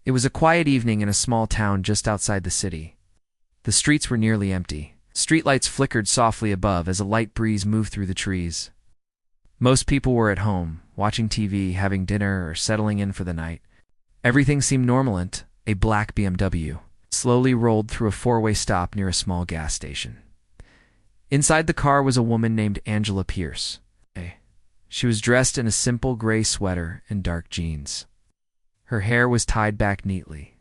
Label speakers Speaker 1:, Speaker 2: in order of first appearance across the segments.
Speaker 1: It was a quiet evening in a small town just outside the city. The streets were nearly empty. Streetlights flickered softly above as a light breeze moved through the trees. Most people were at home, watching TV, having dinner, or settling in for the night. Everything seemed normal until a black BMW slowly rolled through a four-way stop near a small gas station. Inside the car was a woman named Angela Pierce. She was dressed in a simple gray sweater and dark jeans. Her hair was tied back neatly,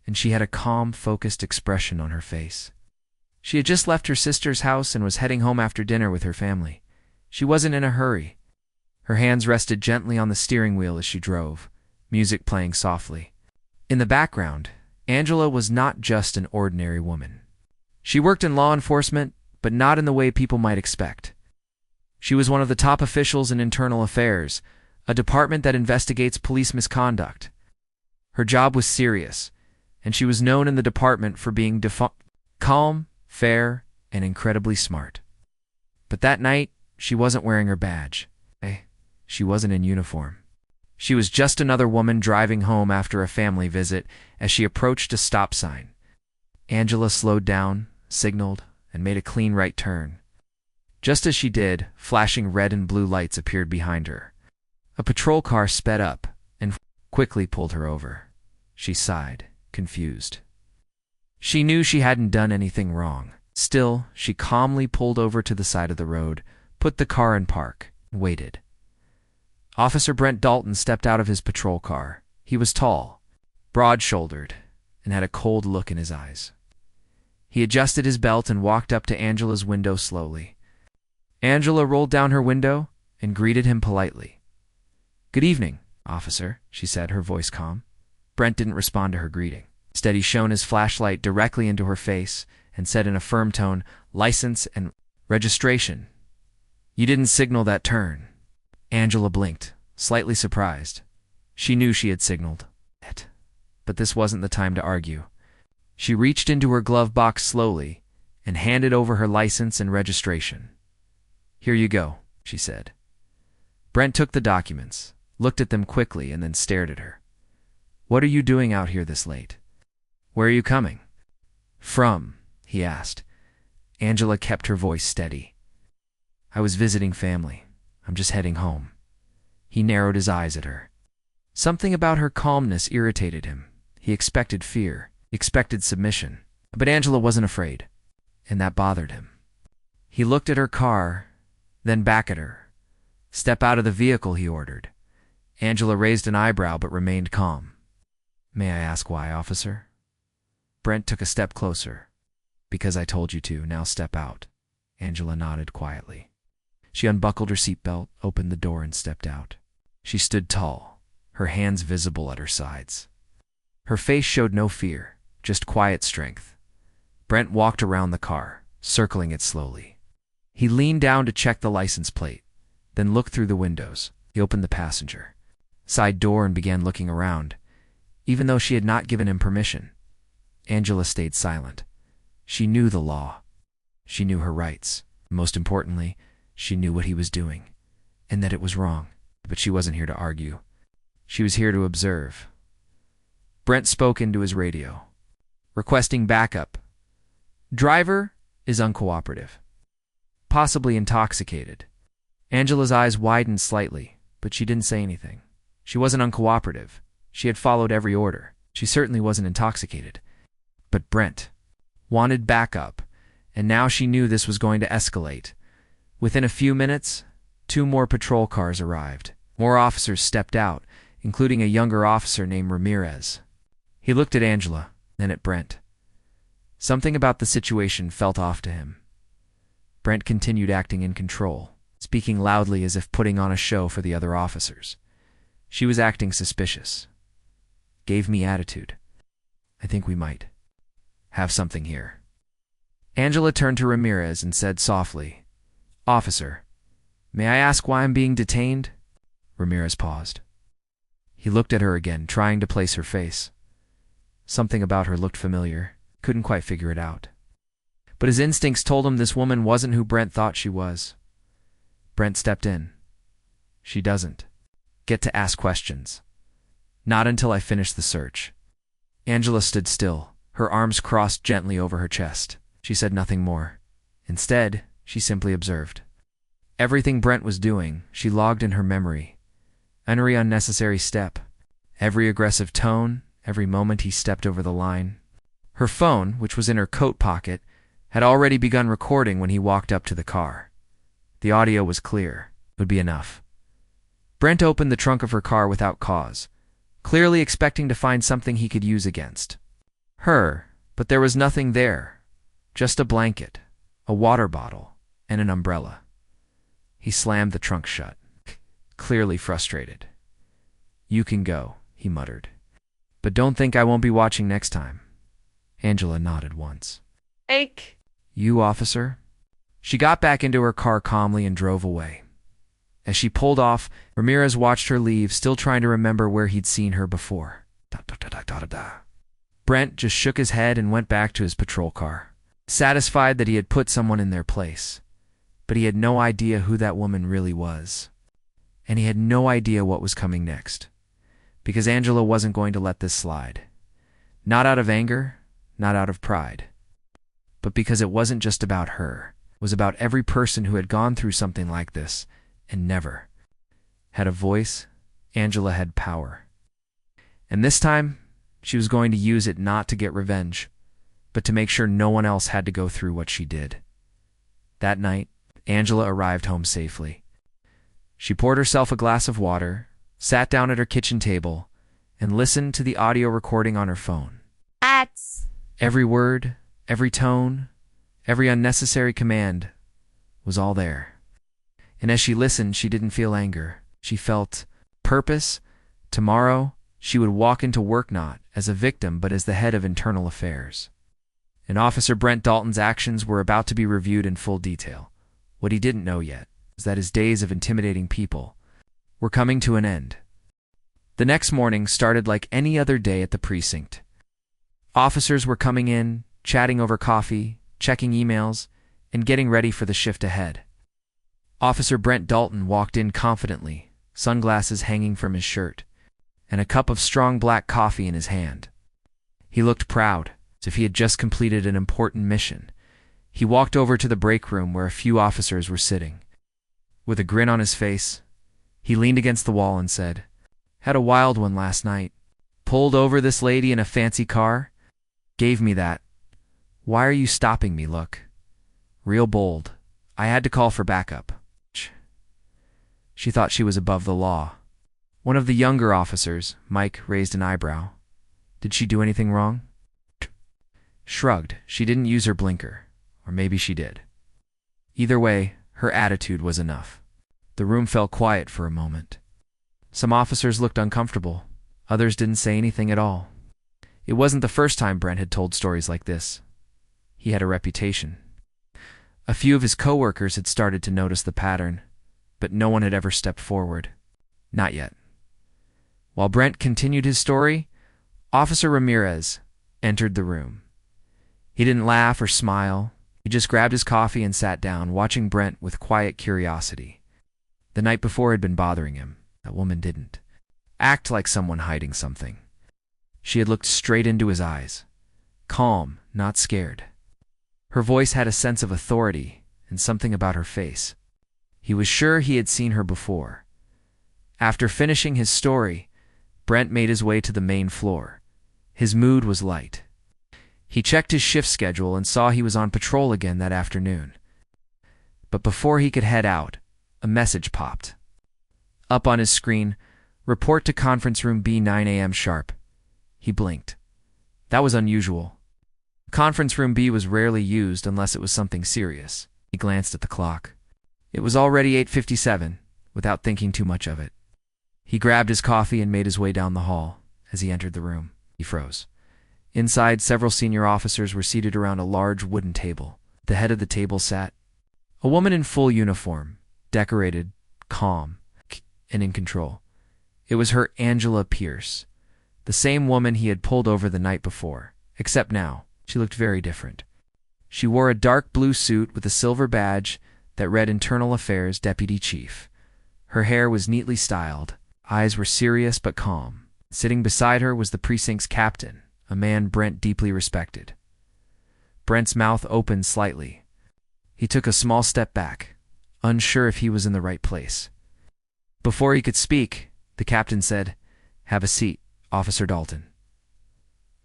Speaker 1: and she had a calm, focused expression on her face. She had just left her sister's house and was heading home after dinner with her family. She wasn't in a hurry. Her hands rested gently on the steering wheel as she drove, music playing softly. In the background, Angela was not just an ordinary woman. She worked in law enforcement, but not in the way people might expect. She was one of the top officials in internal affairs, a department that investigates police misconduct. Her job was serious, and she was known in the department for being calm, fair, and incredibly smart. But that night, she wasn't wearing her badge. She wasn't in uniform. She was just another woman driving home after a family visit as she approached a stop sign. Angela slowed down, signaled, and made a clean right turn. Just as she did, flashing red and blue lights appeared behind her. A patrol car sped up and quickly pulled her over. She sighed, confused. She knew she hadn't done anything wrong. Still, she calmly pulled over to the side of the road, put the car in park, and waited. Officer Brent Dalton stepped out of his patrol car. He was tall, broad-shouldered, and had a cold look in his eyes. He adjusted his belt and walked up to Angela's window slowly. Angela rolled down her window and greeted him politely. "Good evening, officer," she said, her voice calm. Brent didn't respond to her greeting. Instead, he shone his flashlight directly into her face and said in a firm tone, "License and registration. You didn't signal that turn." Angela blinked, slightly surprised. She knew she had signaled it, but this wasn't the time to argue. She reached into her glove box slowly and handed over her license and registration. "Here you go," she said. Brent took the documents, looked at them quickly, and then stared at her. "What are you doing out here this late? Where are you coming from?" he asked. Angela kept her voice steady. "I was visiting family. I'm just heading home." He narrowed his eyes at her. Something about her calmness irritated him. He expected fear, expected submission. But Angela wasn't afraid, and that bothered him. He looked at her car, then back at her. "Step out of the vehicle," he ordered. Angela raised an eyebrow but remained calm. "May I ask why, officer?" Brent took a step closer. "Because I told you to. Now step out." Angela nodded quietly. She unbuckled her seatbelt, opened the door, and stepped out. She stood tall, her hands visible at her sides. Her face showed no fear, just quiet strength. Brent walked around the car, circling it slowly. He leaned down to check the license plate, then looked through the windows. He opened the passenger side door and began looking around, even though she had not given him permission. Angela stayed silent. She knew the law. She knew her rights. Most importantly, she knew what he was doing, and that it was wrong. But she wasn't here to argue. She was here to observe. Brent spoke into his radio, requesting backup. "Driver is uncooperative. Possibly intoxicated." Angela's eyes widened slightly, but she didn't say anything. She wasn't uncooperative. She had followed every order. She certainly wasn't intoxicated. But Brent wanted backup, and now she knew this was going to escalate. Within a few minutes, 2 more patrol cars arrived. More officers stepped out, including a younger officer named Ramirez. He looked at Angela, then at Brent. Something about the situation felt off to him. Brent continued acting in control, speaking loudly as if putting on a show for the other officers. She was acting suspicious. "Gave me attitude. I think we might have something here." Angela turned to Ramirez and said softly, "Officer, may I ask why I'm being detained?" Ramirez paused. He looked at her again, trying to place her face. Something about her looked familiar, couldn't quite figure it out. But his instincts told him this woman wasn't who Brent thought she was. Brent stepped in. "She doesn't get to ask questions. Not until I finish the search." Angela stood still, her arms crossed gently over her chest. She said nothing more. Instead, she simply observed. Everything Brent was doing, she logged in her memory. Every unnecessary step, every aggressive tone, every moment he stepped over the line. Her phone, which was in her coat pocket, had already begun recording when he walked up to the car. The audio was clear. It would be enough. Brent opened the trunk of her car without cause, clearly expecting to find something he could use against her, but there was nothing there. Just a blanket, a water bottle, and an umbrella. He slammed the trunk shut, clearly frustrated. "You can go," he muttered. "But don't think I won't be watching next time." Angela nodded once.
Speaker 2: Ache.
Speaker 1: "You, officer?" She got back into her car calmly and drove away. As she pulled off, Ramirez watched her leave, still trying to remember where he'd seen her before. Brent just shook his head and went back to his patrol car, satisfied that he had put someone in their place. But he had no idea who that woman really was. And he had no idea what was coming next. Because Angela wasn't going to let this slide. Not out of anger, not out of pride. But because it wasn't just about her. It was about every person who had gone through something like this and never had a voice. Angela had power. And this time, she was going to use it not to get revenge, but to make sure no one else had to go through what she did. That night, Angela arrived home safely. She poured herself a glass of water, sat down at her kitchen table, and listened to the audio recording on her phone. Every word, every tone, every unnecessary command was all there. And as she listened, she didn't feel anger. She felt purpose. Tomorrow, she would walk into work not as a victim but as the head of internal affairs. And Officer Brent Dalton's actions were about to be reviewed in full detail. What he didn't know yet was that his days of intimidating people were coming to an end. The next morning started like any other day at the precinct. Officers were coming in, chatting over coffee, checking emails, and getting ready for the shift ahead. Officer Brent Dalton walked in confidently, sunglasses hanging from his shirt, and a cup of strong black coffee in his hand. He looked proud, as if he had just completed an important mission. He walked over to the break room where a few officers were sitting. With a grin on his face, he leaned against the wall and said, "Had a wild one last night. Pulled over this lady in a fancy car. Gave me that. Why are you stopping me, look? Real bold. I had to call for backup." She thought she was above the law. One of the younger officers, Mike, raised an eyebrow. Did she do anything wrong? Shrugged. She didn't use her blinker. Or maybe she did. Either way, her attitude was enough. The room fell quiet for a moment. Some officers looked uncomfortable. Others didn't say anything at all. It wasn't the first time Brent had told stories like this. He had a reputation. A few of his coworkers had started to notice the pattern, but no one had ever stepped forward. Not yet. While Brent continued his story, Officer Ramirez entered the room. He didn't laugh or smile. He just grabbed his coffee and sat down, watching Brent with quiet curiosity. The night before had been bothering him. That woman didn't act like someone hiding something. She had looked straight into his eyes, calm, not scared. Her voice had a sense of authority and something about her face. He was sure he had seen her before. After finishing his story, Brent made his way to the main floor. His mood was light. He checked his shift schedule and saw he was on patrol again that afternoon. But before he could head out, a message popped. Up on his screen, "Report to conference room B 9 a.m. sharp." He blinked. That was unusual. Conference room B was rarely used unless it was something serious. He glanced at the clock. It was already 8:57, without thinking too much of it. He grabbed his coffee and made his way down the hall. As he entered the room, he froze. Inside, several senior officers were seated around a large wooden table. At the head of the table sat a woman in full uniform, decorated, calm, and in control. It was her Angela Pierce, the same woman he had pulled over the night before, except now she looked very different. She wore a dark blue suit with a silver badge that read Internal Affairs Deputy Chief. Her hair was neatly styled, eyes were serious but calm. Sitting beside her was the precinct's captain, a man Brent deeply respected. Brent's mouth opened slightly. He took a small step back, unsure if he was in the right place. Before he could speak, the captain said, "Have a seat, Officer Dalton."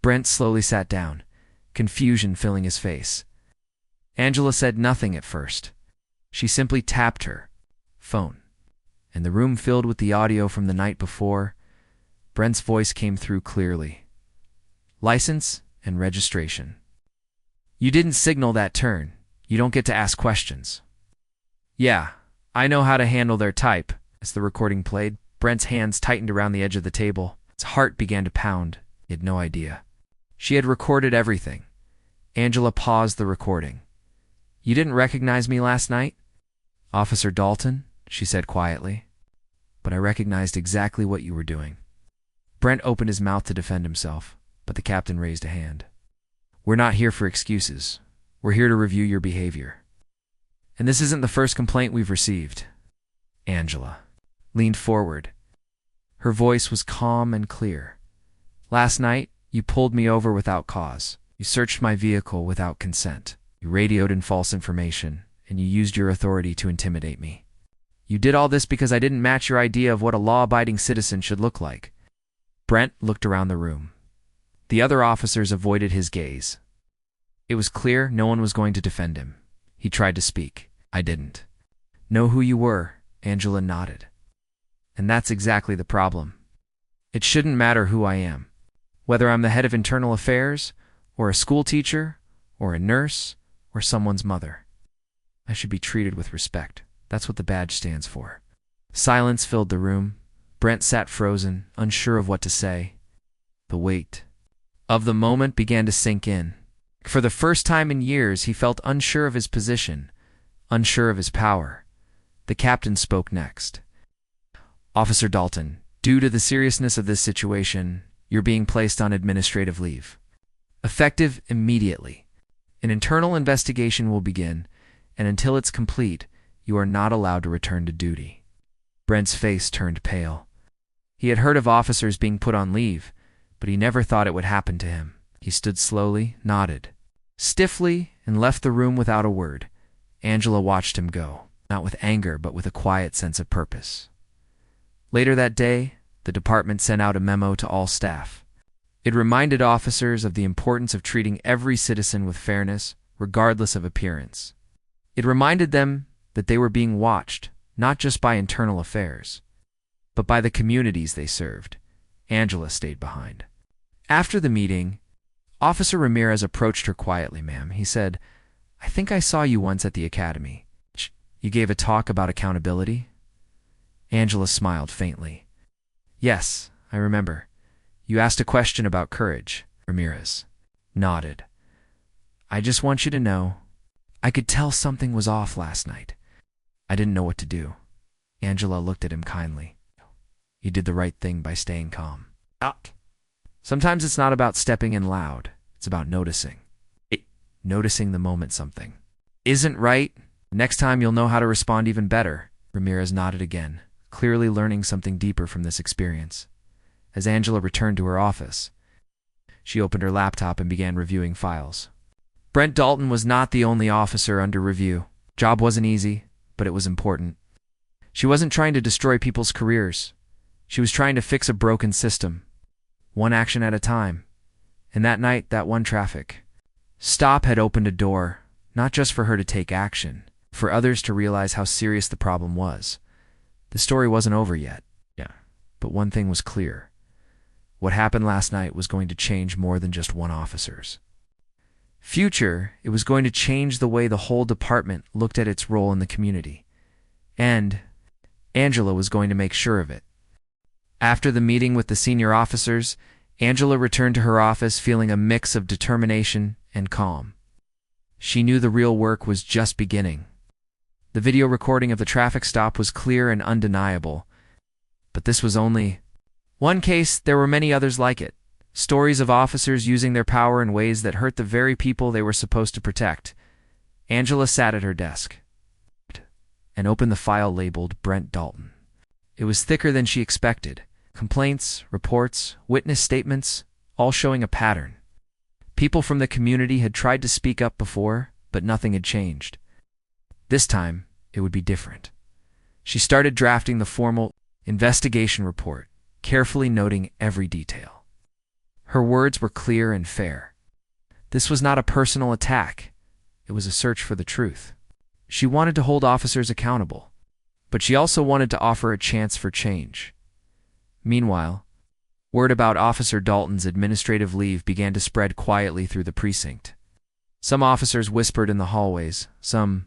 Speaker 1: Brent slowly sat down, confusion filling his face. Angela said nothing at first. She simply tapped her phone, and the room filled with the audio from the night before. Brent's voice came through clearly. "License and registration. You didn't signal that turn. You don't get to ask questions." "Yeah, I know how to handle their type." As the recording played, Brent's hands tightened around the edge of the table. His heart began to pound. He had no idea. She had recorded everything. Angela paused the recording. "You didn't recognize me last night?" "Officer Dalton," she said quietly. "But I recognized exactly what you were doing." Brent opened his mouth to defend himself, but the captain raised a hand. "We're not here for excuses. We're here to review your behavior. And this isn't the first complaint we've received." Angela leaned forward. Her voice was calm and clear. "Last night, you pulled me over without cause. You searched my vehicle without consent. You radioed in false information, and you used your authority to intimidate me. You did all this because I didn't match your idea of what a law-abiding citizen should look like." Brent looked around the room. The other officers avoided his gaze. It was clear no one was going to defend him. He tried to speak. "I didn't know who you were," Angela nodded. "And that's exactly the problem. It shouldn't matter who I am, whether I'm the head of internal affairs, or a school teacher, or a nurse, or someone's mother. I should be treated with respect. That's what the badge stands for." Silence filled the room. Brent sat frozen, unsure of what to say. The weight of the moment began to sink in. For the first time in years, he felt unsure of his position, unsure of his power. The captain spoke next. "Officer Dalton, due to the seriousness of this situation, you're being placed on administrative leave. Effective immediately. An internal investigation will begin, and until it's complete, you are not allowed to return to duty." Brent's face turned pale. He had heard of officers being put on leave, but he never thought it would happen to him. He stood slowly, nodded stiffly, and left the room without a word. Angela watched him go, not with anger, but with a quiet sense of purpose. Later that day, the department sent out a memo to all staff. It reminded officers of the importance of treating every citizen with fairness, regardless of appearance. It reminded them that they were being watched, not just by internal affairs, but by the communities they served. Angela stayed behind. After the meeting, Officer Ramirez approached her quietly. "Ma'am," he said, "I think I saw you once at the academy. You gave a talk about accountability?" Angela smiled faintly. "Yes, I remember. You asked a question about courage." Ramirez nodded. "I just want you to know, I could tell something was off last night. I didn't know what to do." Angela looked at him kindly. "You did the right thing by staying calm." Sometimes it's not about stepping in loud. It's about noticing. Noticing the moment something isn't right. Next time you'll know how to respond even better." Ramirez nodded again, clearly learning something deeper from this experience. As Angela returned to her office, she opened her laptop and began reviewing files. Brent Dalton was not the only officer under review. Job wasn't easy, but it was important. She wasn't trying to destroy people's careers. She was trying to fix a broken system, one action at a time. And that night, that one traffic stop had opened a door, not just for her to take action, for others to realize how serious the problem was. The story wasn't over yet. But one thing was clear. What happened last night was going to change more than just one officer's future. It was going to change the way the whole department looked at its role in the community. And Angela was going to make sure of it. After the meeting with the senior officers, Angela returned to her office feeling a mix of determination and calm. She knew the real work was just beginning. The video recording of the traffic stop was clear and undeniable. But this was only one case. There were many others like it. Stories of officers using their power in ways that hurt the very people they were supposed to protect. Angela sat at her desk and opened the file labeled Brent Dalton. It was thicker than she expected. Complaints, reports, witness statements, all showing a pattern. People from the community had tried to speak up before, but nothing had changed. This time, it would be different. She started drafting the formal investigation report, carefully noting every detail. Her words were clear and fair. This was not a personal attack. It was a search for the truth. She wanted to hold officers accountable, but she also wanted to offer a chance for change. Meanwhile, word about Officer Dalton's administrative leave began to spread quietly through the precinct. Some officers whispered in the hallways, some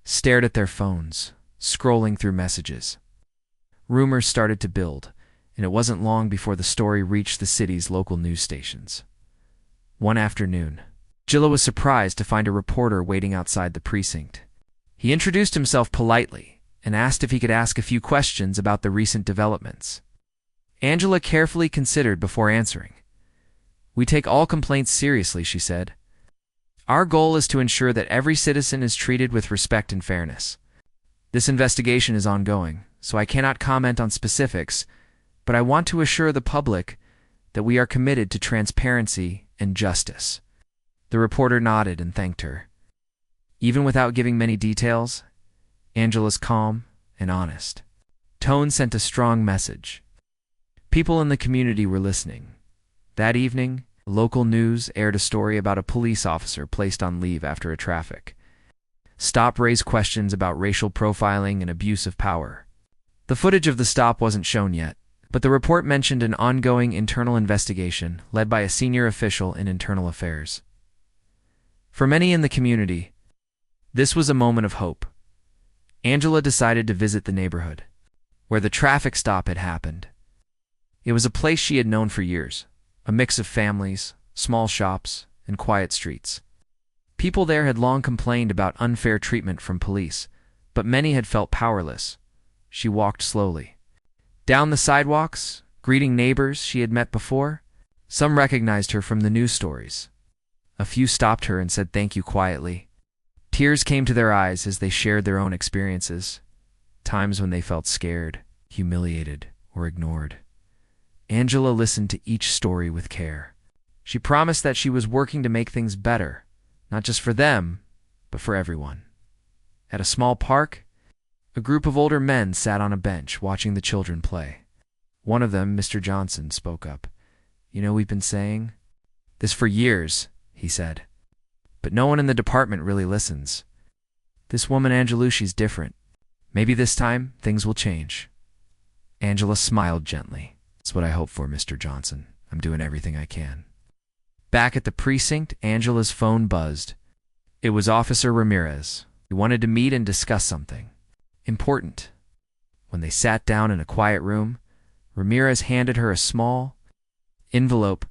Speaker 1: stared at their phones, scrolling through messages. Rumors started to build, and it wasn't long before the story reached the city's local news stations. One afternoon, Gilla was surprised to find a reporter waiting outside the precinct. He introduced himself politely and asked if he could ask a few questions about the recent developments. Angela carefully considered before answering. "We take all complaints seriously," she said. "Our goal is to ensure that every citizen is treated with respect and fairness. This investigation is ongoing, so I cannot comment on specifics, but I want to assure the public that we are committed to transparency and justice." The reporter nodded and thanked her. Even without giving many details, Angela's calm and honest tone sent a strong message. People in the community were listening. That evening, local news aired a story about a police officer placed on leave after a traffic stop raised questions about racial profiling and abuse of power. The footage of the stop wasn't shown yet, but the report mentioned an ongoing internal investigation led by a senior official in internal affairs. For many in the community, this was a moment of hope. Angela decided to visit the neighborhood where the traffic stop had happened. It was a place she had known for years, a mix of families, small shops, and quiet streets. People there had long complained about unfair treatment from police, but many had felt powerless. She walked slowly down the sidewalks, greeting neighbors she had met before. Some recognized her from the news stories. A few stopped her and said thank you quietly. Tears came to their eyes as they shared their own experiences, times when they felt scared, humiliated, or ignored. Angela listened to each story with care. She promised that she was working to make things better, not just for them, but for everyone. At a small park, a group of older men sat on a bench watching the children play. One of them, Mr. Johnson, spoke up. "You know, we've been saying this for years," he said. "But no one in the department really listens. This woman Angelucci's different. Maybe this time things will change." Angela smiled gently. "That's what I hope for, Mr. Johnson. I'm doing everything I can." Back at the precinct, Angela's phone buzzed. It was Officer Ramirez. He wanted to meet and discuss something important. When they sat down in a quiet room, Ramirez handed her a small envelope.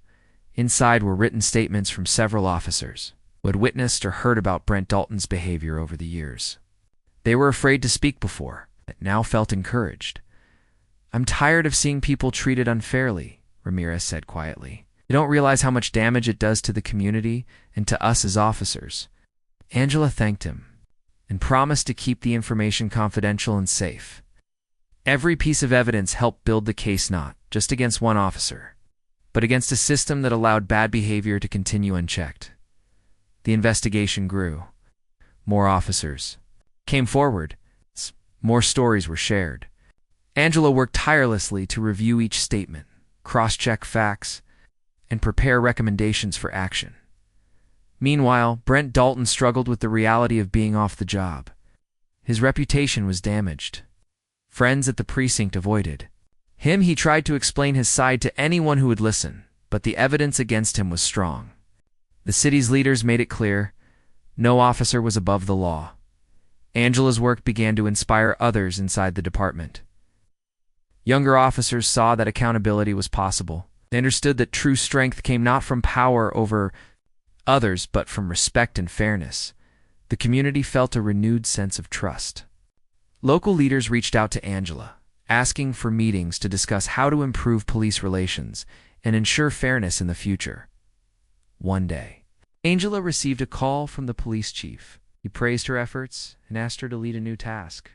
Speaker 1: Inside were written statements from several officers who had witnessed or heard about Brent Dalton's behavior over the years. They were afraid to speak before, but now felt encouraged. "I'm tired of seeing people treated unfairly," Ramirez said quietly. "They don't realize how much damage it does to the community and to us as officers." Angela thanked him and promised to keep the information confidential and safe. Every piece of evidence helped build the case not just against one officer, but against a system that allowed bad behavior to continue unchecked. The investigation grew. More officers came forward. More stories were shared. Angela worked tirelessly to review each statement, cross-check facts, and prepare recommendations for action. Meanwhile, Brent Dalton struggled with the reality of being off the job. His reputation was damaged. Friends at the precinct avoided him. He tried to explain his side to anyone who would listen, but the evidence against him was strong. The city's leaders made it clear no officer was above the law. Angela's work began to inspire others inside the department. Younger officers saw that accountability was possible. They understood that true strength came not from power over others, but from respect and fairness. The community felt a renewed sense of trust. Local leaders reached out to Angela, asking for meetings to discuss how to improve police relations and ensure fairness in the future. One day, Angela received a call from the police chief. He praised her efforts and asked her to lead a new task.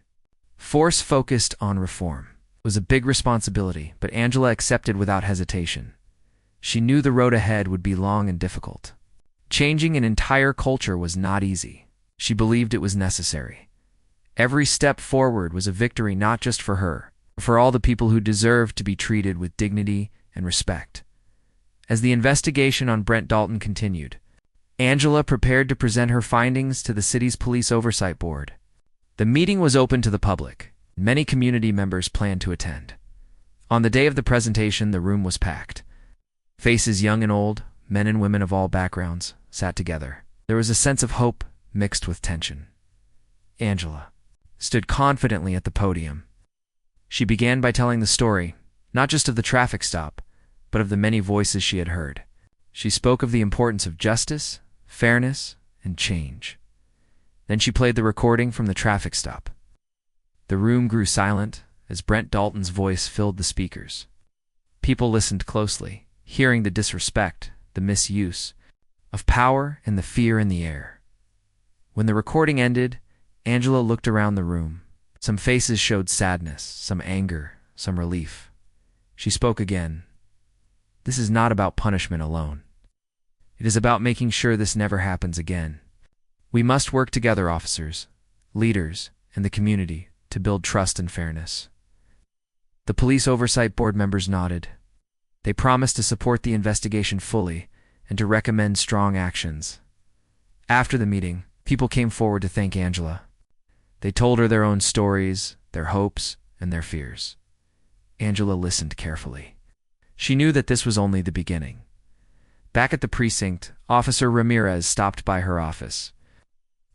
Speaker 1: Force focused on reform was a big responsibility, but Angela accepted without hesitation. She knew the road ahead would be long and difficult. Changing an entire culture was not easy. She believed it was necessary. Every step forward was a victory not just for her, but for all the people who deserved to be treated with dignity and respect. As the investigation on Brent Dalton continued, Angela prepared to present her findings to the city's police oversight board. The meeting was open to the public. Many community members planned to attend. On the day of the presentation, the room was packed. Faces young and old, men and women of all backgrounds, sat together. There was a sense of hope mixed with tension. Angela stood confidently at the podium. She began by telling the story, not just of the traffic stop, but of the many voices she had heard. She spoke of the importance of justice, fairness, and change. Then she played the recording from the traffic stop. The room grew silent as Brent Dalton's voice filled the speakers. People listened closely, hearing the disrespect, the misuse of power, and the fear in the air. When the recording ended, Angela looked around the room. Some faces showed sadness, some anger, some relief. She spoke again. This is not about punishment alone. It is about making sure this never happens again. We must work together, officers, leaders, and the community, to build trust and fairness. The police oversight board members nodded. They promised to support the investigation fully and to recommend strong actions. After the meeting, people came forward to thank Angela. They told her their own stories, their hopes, and their fears. Angela listened carefully. She knew that this was only the beginning. Back at the precinct, Officer Ramirez stopped by her office.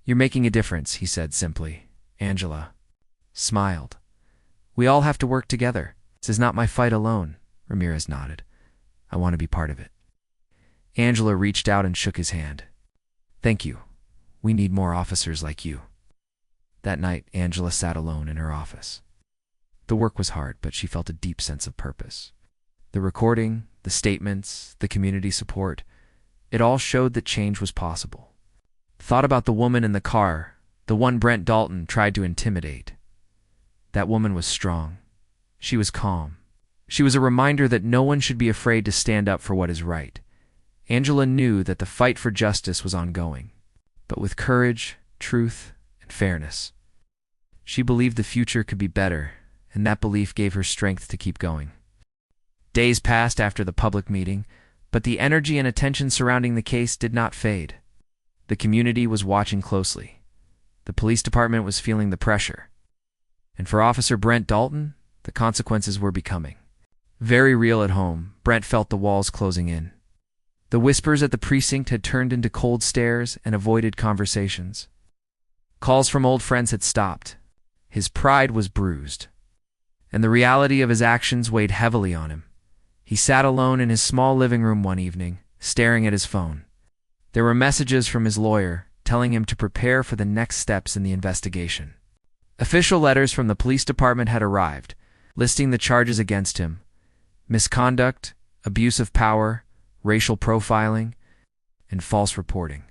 Speaker 1: "You're making a difference," he said simply. Angela smiled. "We all have to work together. This is not my fight alone," Ramirez nodded. "I want to be part of it." Angela reached out and shook his hand. "Thank you. We need more officers like you." That night, Angela sat alone in her office. The work was hard, but she felt a deep sense of purpose. The recording, the statements, the community support, it all showed that change was possible. Thought about the woman in the car, the one Brent Dalton tried to intimidate. That woman was strong. She was calm. She was a reminder that no one should be afraid to stand up for what is right. Angela knew that the fight for justice was ongoing, but with courage, truth, and fairness. She believed the future could be better, and that belief gave her strength to keep going. Days passed after the public meeting, but the energy and attention surrounding the case did not fade. The community was watching closely. The police department was feeling the pressure. And for Officer Brent Dalton, the consequences were becoming very real at home. Brent felt the walls closing in. The whispers at the precinct had turned into cold stares and avoided conversations. Calls from old friends had stopped. His pride was bruised, and the reality of his actions weighed heavily on him. He sat alone in his small living room one evening, staring at his phone. There were messages from his lawyer telling him to prepare for the next steps in the investigation. Official letters from the police department had arrived, listing the charges against him: misconduct, abuse of power, racial profiling, and false reporting.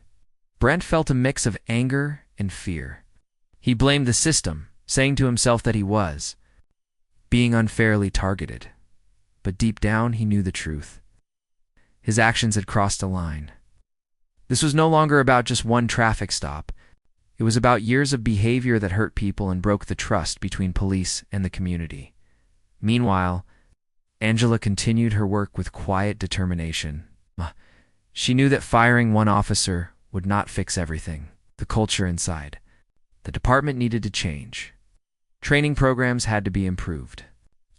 Speaker 1: Brent felt a mix of anger and fear. He blamed the system, saying to himself that he was being unfairly targeted. But deep down, he knew the truth. His actions had crossed a line. This was no longer about just one traffic stop. It was about years of behavior that hurt people and broke the trust between police and the community. Meanwhile, Angela continued her work with quiet determination. She knew that firing one officer would not fix everything. The culture inside the department needed to change. Training programs had to be improved.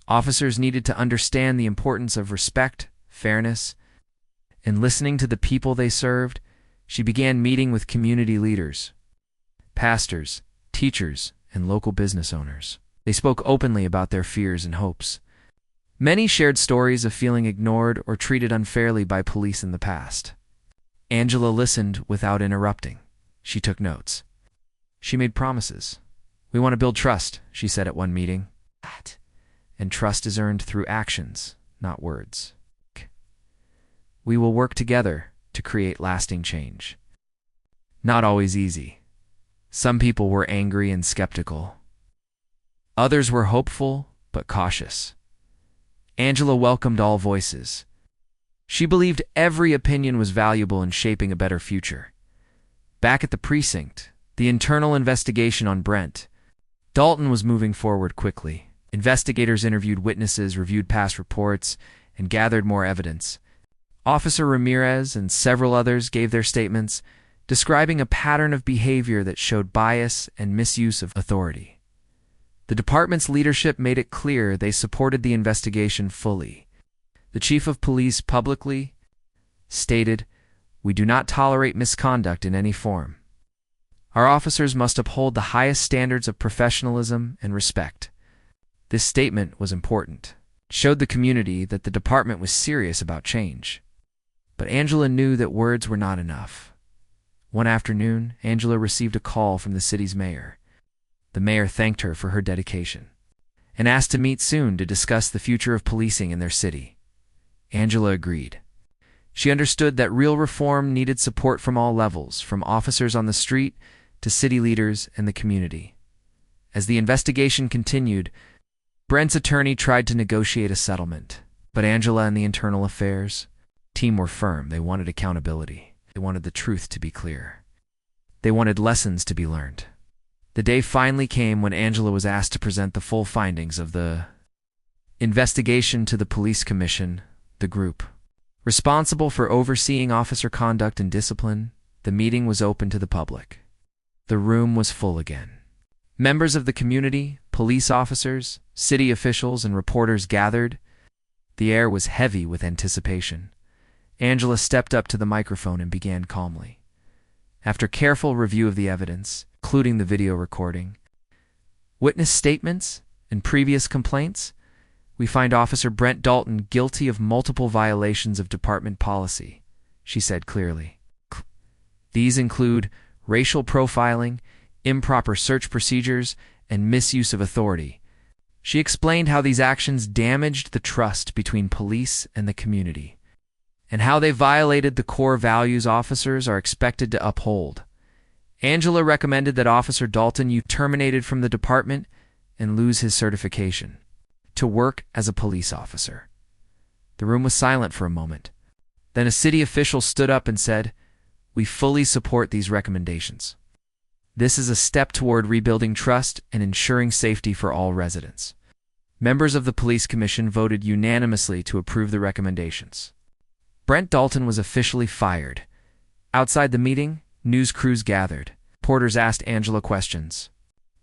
Speaker 1: Officers needed to understand the importance of respect, fairness, and listening to the people they served. She began meeting with community leaders, pastors, teachers, and local business owners. They spoke openly about their fears and hopes. Many shared stories of feeling ignored or treated unfairly by police in the past. Angela listened without interrupting. She took notes. She made promises. "We want to build trust," she said at one meeting. "And trust is earned through actions, not words. We will work together to create lasting change." Not always easy. Some people were angry and skeptical. Others were hopeful but cautious. Angela welcomed all voices. She believed every opinion was valuable in shaping a better future. Back at the precinct, the internal investigation on Brent Dalton was moving forward quickly. Investigators interviewed witnesses, reviewed past reports, and gathered more evidence. Officer Ramirez and several others gave their statements, describing a pattern of behavior that showed bias and misuse of authority. The department's leadership made it clear they supported the investigation fully. The chief of police publicly stated, "We do not tolerate misconduct in any form. Our officers must uphold the highest standards of professionalism and respect." This statement was important. It showed the community that the department was serious about change. But Angela knew that words were not enough. One afternoon, Angela received a call from the city's mayor. The mayor thanked her for her dedication and asked to meet soon to discuss the future of policing in their city. Angela agreed. She understood that real reform needed support from all levels, from officers on the street to city leaders and the community. As the investigation continued, Brent's attorney tried to negotiate a settlement, but Angela and the internal affairs team were firm. They wanted accountability. They wanted the truth to be clear. They wanted lessons to be learned. The day finally came when Angela was asked to present the full findings of the investigation to the police commission, the group responsible for overseeing officer conduct and discipline. The meeting was open to the public. The room was full again. Members of the community, police officers, city officials, and reporters gathered. The air was heavy with anticipation. Angela stepped up to the microphone and began calmly. After careful review of the evidence, including the video recording, witness statements, and previous complaints, we find Officer Brent Dalton guilty of multiple violations of department policy, she said clearly. These include racial profiling, improper search procedures, and misuse of authority. She explained how these actions damaged the trust between police and the community, and how they violated the core values officers are expected to uphold. Angela recommended that Officer Dalton be terminated from the department and lose his certification to work as a police officer. The room was silent for a moment. Then a city official stood up and said, "We fully support these recommendations. This is a step toward rebuilding trust and ensuring safety for all residents." Members of the police commission voted unanimously to approve the recommendations. Brent Dalton was officially fired. Outside the meeting, news crews gathered. Reporters asked Angela questions.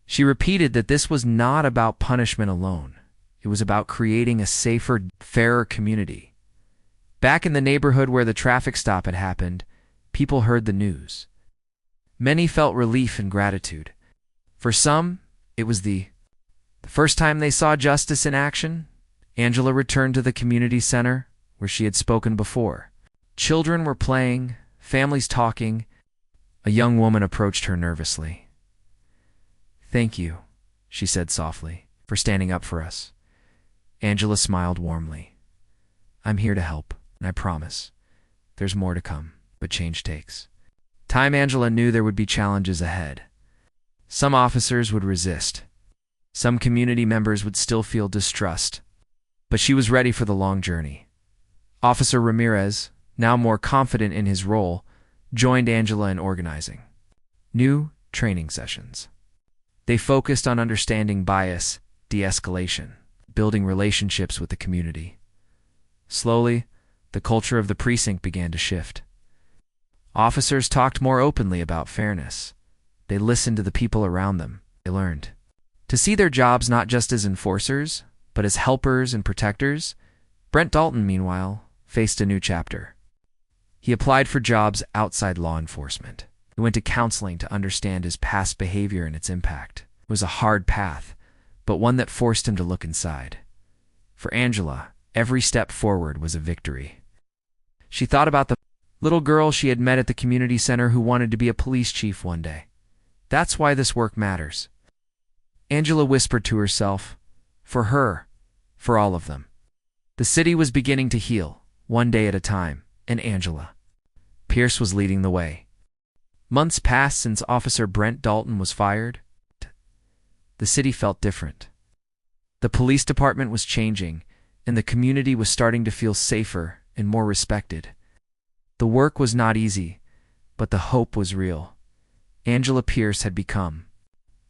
Speaker 1: She repeated that this was not about punishment alone. It was about creating a safer, fairer community. Back in the neighborhood where the traffic stop had happened, people heard the news. Many felt relief and gratitude. For some, it was the first time they saw justice in action. Angela returned to the community center where she had spoken before. Children were playing, families talking. A young woman approached her nervously. "Thank you," she said softly, "for standing up for us." Angela smiled warmly. "I'm here to help, and I promise there's more to come, but change takes time." Angela knew there would be challenges ahead. Some officers would resist. Some community members would still feel distrust. But she was ready for the long journey. Officer Ramirez, now more confident in his role, joined Angela in organizing new training sessions. They focused on understanding bias, de-escalation, building relationships with the community. Slowly, the culture of the precinct began to shift. Officers talked more openly about fairness. They listened to the people around them. They learned to see their jobs not just as enforcers, but as helpers and protectors. Brent Dalton, meanwhile, faced a new chapter. He applied for jobs outside law enforcement. He went to counseling to understand his past behavior and its impact. It was a hard path, but one that forced him to look inside. For Angela, every step forward was a victory. She thought about the little girl she had met at the community center who wanted to be a police chief one day. That's why this work matters. Angela whispered to herself, for her, for all of them. The city was beginning to heal, one day at a time, and Angela Pierce was leading the way. Months passed since Officer Brent Dalton was fired. The city felt different. The police department was changing, and the community was starting to feel safer and more respected. The work was not easy, but the hope was real. Angela Pierce had become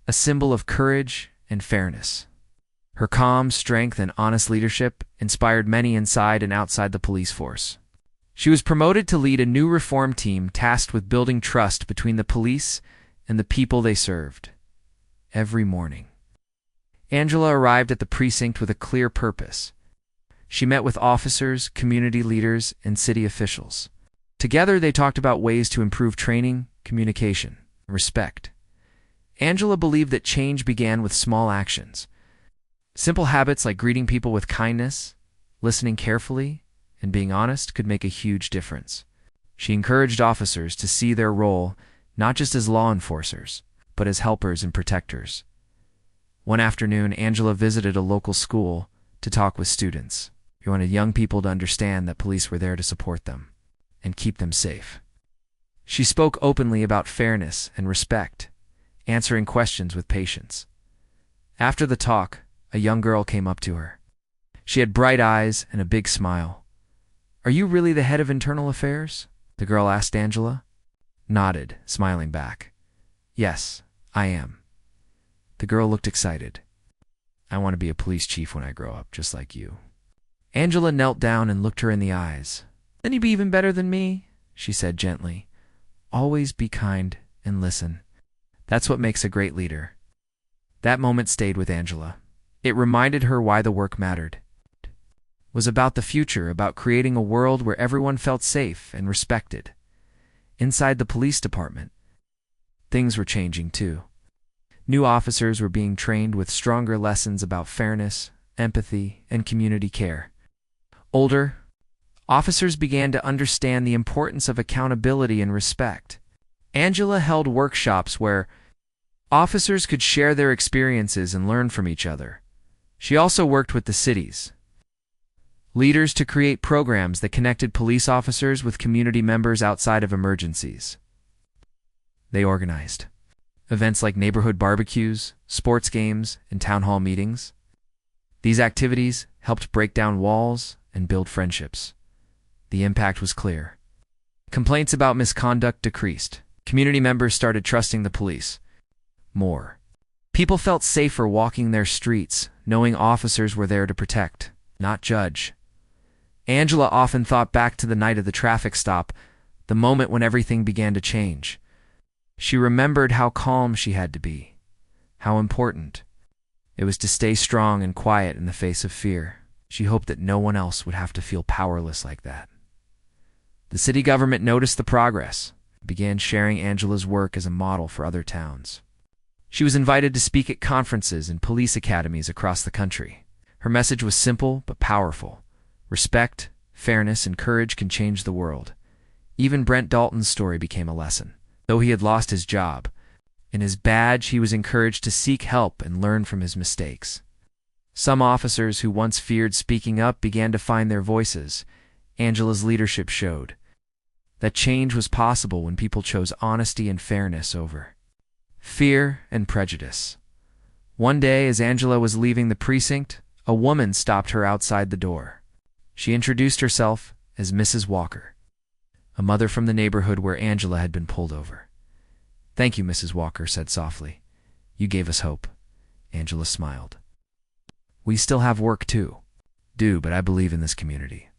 Speaker 1: a symbol of courage and fairness. Her calm strength and honest leadership inspired many inside and outside the police force. She was promoted to lead a new reform team tasked with building trust between the police and the people they served. Every morning, Angela arrived at the precinct with a clear purpose. She met with officers, community leaders, and city officials. Together, they talked about ways to improve training, communication, and respect. Angela believed that change began with small actions. Simple habits like greeting people with kindness, listening carefully, and being honest could make a huge difference. She encouraged officers to see their role not just as law enforcers, but as helpers and protectors. One afternoon, Angela visited a local school to talk with students. She wanted young people to understand that police were there to support them and keep them safe. She spoke openly about fairness and respect, answering questions with patience. After the talk, a young girl came up to her. She had bright eyes and a big smile. "Are you really the head of internal affairs?" the girl asked Angela. Nodded, smiling back. "Yes, I am." The girl looked excited. "I want to be a police chief when I grow up, just like you." Angela knelt down and looked her in the eyes. "Then you'd be even better than me," she said gently. "Always be kind and listen. That's what makes a great leader." That moment stayed with Angela. It reminded her why the work mattered. It was about the future, about creating a world where everyone felt safe and respected. Inside the police department, things were changing too. New officers were being trained with stronger lessons about fairness, empathy, and community care. Older officers began to understand the importance of accountability and respect. Angela held workshops where officers could share their experiences and learn from each other. She also worked with the cities leaders to create programs that connected police officers with community members outside of emergencies. They organized events like neighborhood barbecues, sports games, and town hall meetings. These activities helped break down walls and build friendships. The impact was clear. Complaints about misconduct decreased. Community members started trusting the police more. People felt safer walking their streets, knowing officers were there to protect, not judge. Angela often thought back to the night of the traffic stop, the moment when everything began to change. She remembered how calm she had to be, how important it was to stay strong and quiet in the face of fear. She hoped that no one else would have to feel powerless like that. The city government noticed the progress and began sharing Angela's work as a model for other towns. She was invited to speak at conferences and police academies across the country. Her message was simple but powerful. Respect, fairness, and courage can change the world. Even Brent Dalton's story became a lesson. Though he had lost his job, in his badge he was encouraged to seek help and learn from his mistakes. Some officers who once feared speaking up began to find their voices. Angela's leadership showed that change was possible when people chose honesty and fairness over fear and prejudice. One day, as Angela was leaving the precinct, a woman stopped her outside the door. She introduced herself as Mrs. Walker, a mother from the neighborhood where Angela had been pulled over. "Thank you," Mrs. Walker said softly. "You gave us hope." Angela smiled. "We still have work too. But I believe in this community."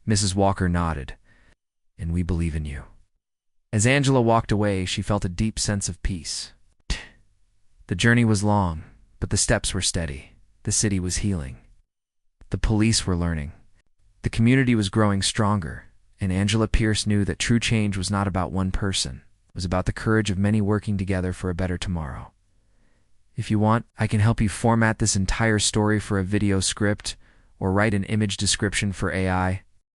Speaker 1: Mrs. Walker nodded. "And we believe in you." As Angela walked away, she felt a deep sense of peace. The journey was long, but the steps were steady. The city was healing. The police were learning. The community was growing stronger, and Angela Pierce knew that true change was not about one person. It was about the courage of many working together for a better tomorrow. If you want, I can help you format this entire story for a video script or write an image description for AI.